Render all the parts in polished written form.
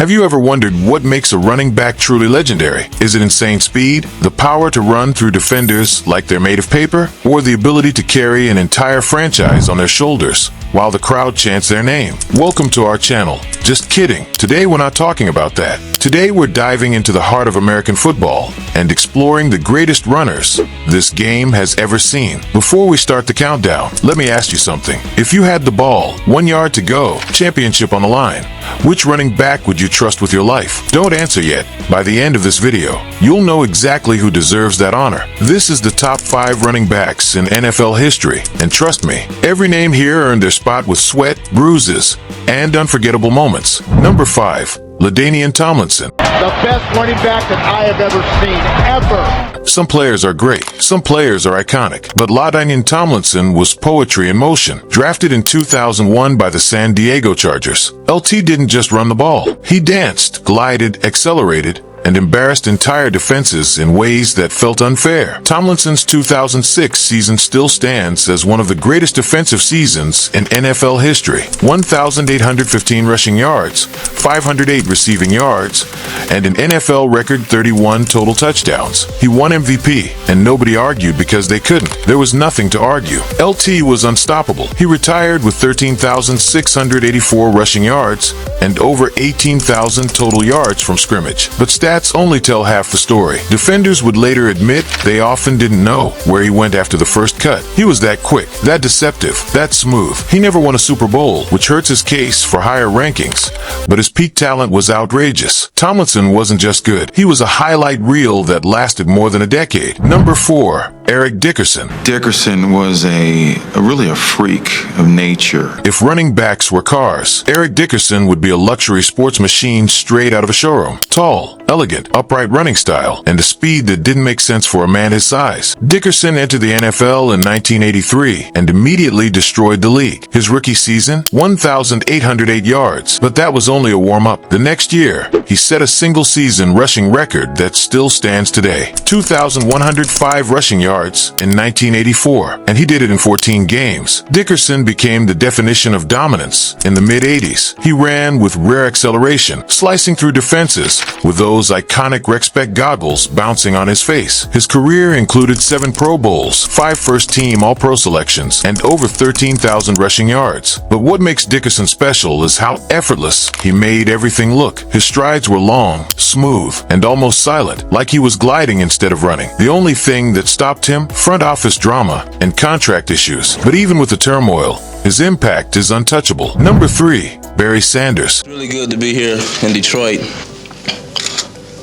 Have you ever wondered what makes a running back truly legendary? Is it insane speed, the power to run through defenders like they're made of paper, or the ability to carry an entire franchise on their shoulders while the crowd chants their name? Welcome to our channel. Just kidding. Today we're not talking about that. Today we're diving into the heart of American football and exploring the greatest runners this game has ever seen. Before we start the countdown, let me ask you something. If you had the ball, 1 yard to go, championship on the line, which running back would you trust with your life? Don't answer yet. By the end of this video, you'll know exactly who deserves that honor. This is the top 5 running backs in NFL history, and trust me, every name here earned their spot with sweat, bruises, and unforgettable moments. Number 5. LaDainian Tomlinson. The best running back that I have ever seen, ever. Some players are great, some players are iconic, but LaDainian Tomlinson was poetry in motion. Drafted in 2001 by the San Diego Chargers, LT didn't just run the ball. He danced, glided, accelerated, and embarrassed entire defenses in ways that felt unfair. Tomlinson's 2006 season still stands as one of the greatest defensive seasons in NFL history. 1,815 rushing yards, 508 receiving yards, and an NFL record 31 total touchdowns. He won MVP, and nobody argued because they couldn't. There was nothing to argue. LT was unstoppable. He retired with 13,684 rushing yards and over 18,000 total yards from scrimmage. But stats only tell half the story. Defenders would later admit they often didn't know where he went after the first cut. He was that quick, that deceptive, that smooth. He never won a Super Bowl, which hurts his case for higher rankings, but his peak talent was outrageous. Tomlinson wasn't just good. He was a highlight reel that lasted more than a decade. Number 4. Dickerson. Dickerson was really a freak of nature. If running backs were cars, Dickerson would be a luxury sports machine straight out of a showroom. Tall, elegant, upright running style, and a speed that didn't make sense for a man his size. Dickerson entered the NFL in 1983 and immediately destroyed the league. His rookie season, 1,808 yards, but that was only a warm-up. The next year, he set a single-season rushing record that still stands today. 2,105 rushing yards in 1984, and he did it in 14 games. Dickerson became the definition of dominance in the mid-80s. He ran with rare acceleration, slicing through defenses with those iconic rec spec goggles bouncing on his face. His career included 7 Pro Bowls, 5 first-team All-Pro selections, and over 13,000 rushing yards. But what makes Dickerson special is how effortless he made everything look. His strides were long, smooth, and almost silent, like he was gliding instead of running. The only thing that stopped him, front office drama and contract issues. But even with the turmoil, his impact is untouchable. Number 3. Barry Sanders. It's really good to be here in Detroit.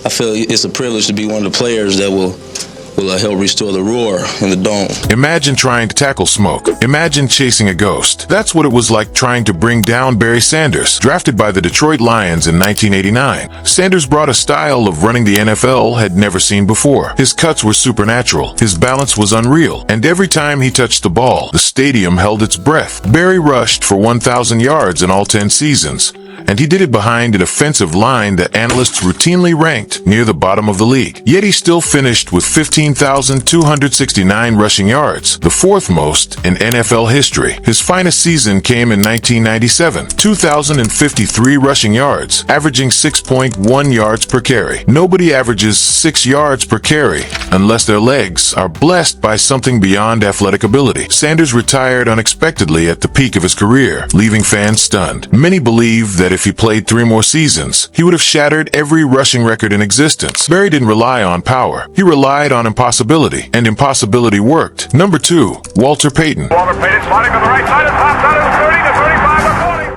I feel it's a privilege to be one of the players that will help restore the roar in the dome. Imagine trying to tackle smoke. Imagine chasing a ghost. That's what it was like trying to bring down Barry Sanders. Drafted by the Detroit Lions in 1989, Sanders brought a style of running the NFL had never seen before. His cuts were supernatural. His balance was unreal. And every time he touched the ball, the stadium held its breath. Barry rushed for 1,000 yards in all 10 seasons. And he did it behind an offensive line that analysts routinely ranked near the bottom of the league. Yet he still finished with 15,269 rushing yards, the 4th most in NFL history. His finest season came in 1997, 2,053 rushing yards, averaging 6.1 yards per carry. Nobody averages 6 yards per carry unless their legs are blessed by something beyond athletic ability. Sanders retired unexpectedly at the peak of his career, leaving fans stunned. Many believe that if he played 3 more seasons, he would have shattered every rushing record in existence. Barry didn't rely on power. He relied on impossibility, and impossibility worked. Number 2. Walter Payton. Walter Payton sliding on the right side of the top side of the 30 to 35 or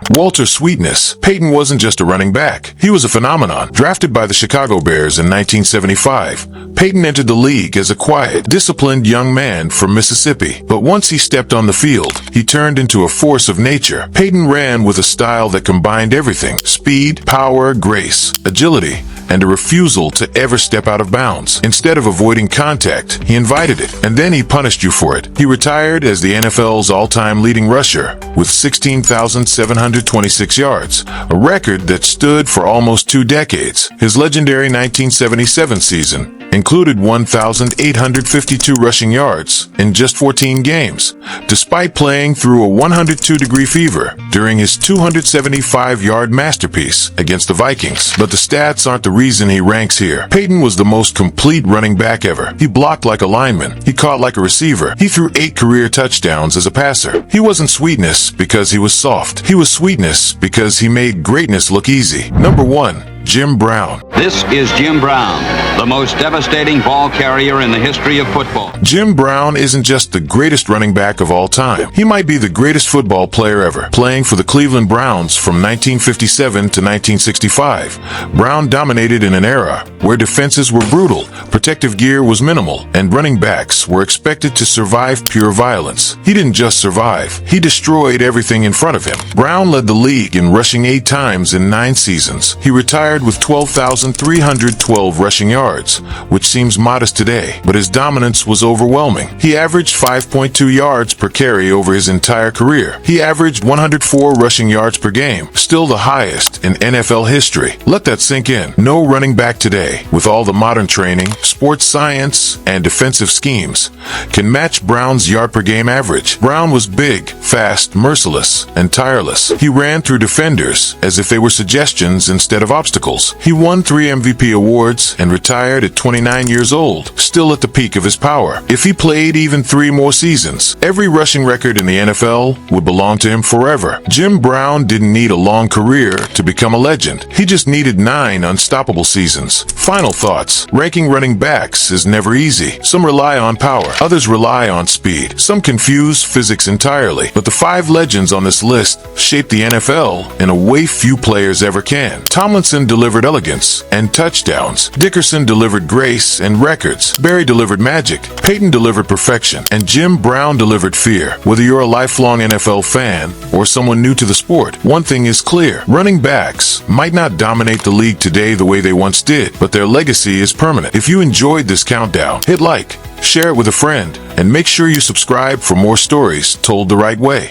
40. Walter Sweetness. Payton wasn't just a running back. He was a phenomenon. Drafted by the Chicago Bears in 1975, Payton entered the league as a quiet, disciplined young man from Mississippi. But once he stepped on the field, he turned into a force of nature. Payton ran with a style that combined everything: speed, power, grace, agility, and a refusal to ever step out of bounds. Instead of avoiding contact, he invited it, and then he punished you for it. He retired as the NFL's all-time leading rusher with 16,726 yards, a record that stood for almost 2 decades. His legendary 1977 season included 1,852 rushing yards in just 14 games, despite playing through a 102-degree fever during his 275-yard masterpiece against the Vikings. But the stats aren't the reason he ranks here. Payton was the most complete running back ever. He blocked like a lineman. He caught like a receiver. He threw 8 career touchdowns as a passer. He wasn't sweetness because he was soft. He was sweetness because he made greatness look easy. Number 1. Jim Brown. This is Jim Brown, the most devastating ball carrier in the history of football. Jim Brown isn't just the greatest running back of all time. He might be the greatest football player ever. Playing for the Cleveland Browns from 1957 to 1965, Brown dominated in an era where defenses were brutal, protective gear was minimal, and running backs were expected to survive pure violence. He didn't just survive, he destroyed everything in front of him. Brown led the league in rushing 8 times in 9 seasons. He retired with 12,312 rushing yards, which seems modest today, but his dominance was overwhelming. He averaged 5.2 yards per carry over his entire career. He averaged 104 rushing yards per game, still the highest in NFL history. Let that sink in. No running back today, with all the modern training, sports science, and defensive schemes, can match Brown's yard per game average. Brown was big, fast, merciless, and tireless. He ran through defenders as if they were suggestions instead of obstacles. He won 3 MVP awards and retired at 29 years old, still at the peak of his power. If he played even 3 more seasons, every rushing record in the NFL would belong to him forever. Jim Brown didn't need a long career to become a legend. He just needed 9 unstoppable seasons. Final thoughts. Ranking running backs is never easy. Some rely on power, others rely on speed. Some confuse physics entirely. But the 5 legends on this list shaped the NFL in a way few players ever can. Tomlinson delivered elegance and touchdowns. Dickerson delivered grace and records. Barry delivered magic. Payton delivered perfection. And Jim Brown delivered fear. Whether you're a lifelong NFL fan or someone new to the sport, one thing is clear. Running backs might not dominate the league today the way they once did, but their legacy is permanent. If you enjoyed this countdown, hit like, share it with a friend, and make sure you subscribe for more stories told the right way.